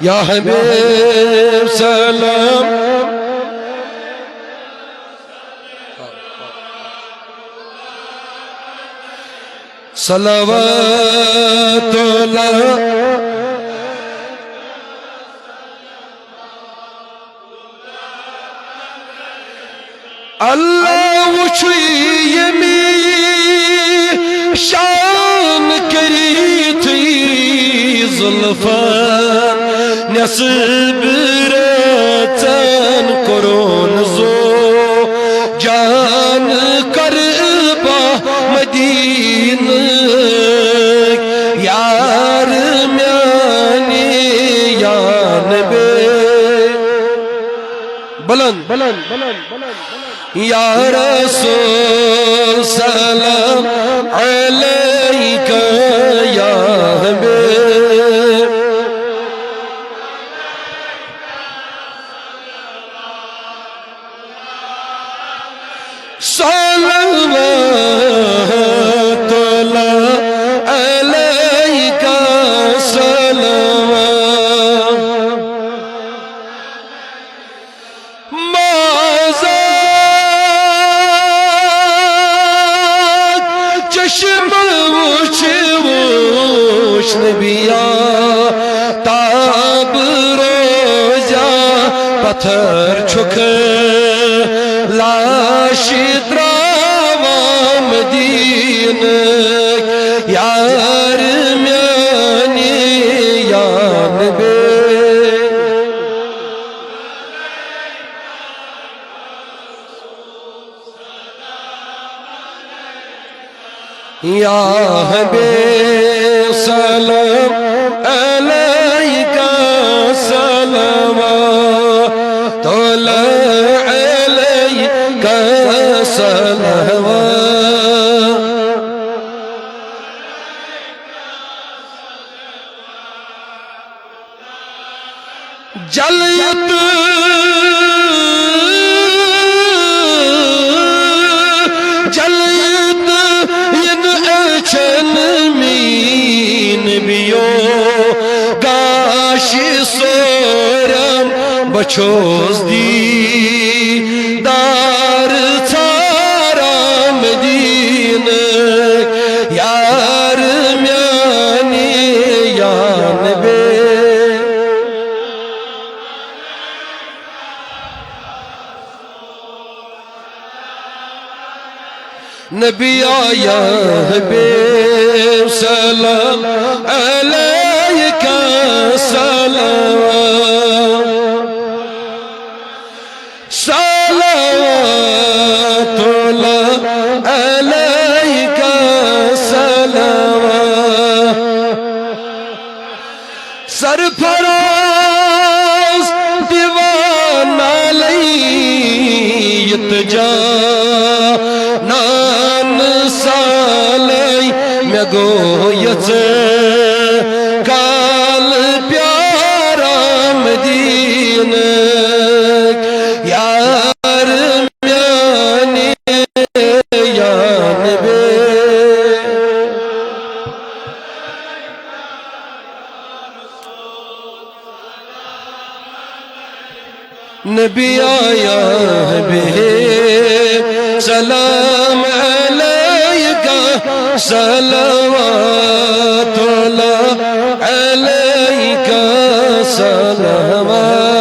یا حبیب سلام صلوات اللہ اللہ وچھو یمی شان کری تھی ظلفان نصب رتن کرون زو جان کربا مدین یار میانی یان بے بلند بلند بلند بلند یا رسول سلام علیکہ یا حبیب صلوات اللہ علیکہ صلوات چشم وچھ وچھ نبیا تاب روزہ پتھر چھک لاش دراوا مدین یار میانی یان بے یا حبیب سلام علیکہ صلوات اللہ علیکہ صلوات جلیت سورم بچوز دی دار ثارا مدین یار میانی یان بے نبی آیا حبیب سلام علیکہ صلوات صلوات اللہ علیکہ صلوات سرفراز دیوان علیت جا نان سالی میں گویت کال پیارا مدین یار میانی یان بے نبی آیا حبیب سلام علیکہ صلوات اللہ علیکہ صلوات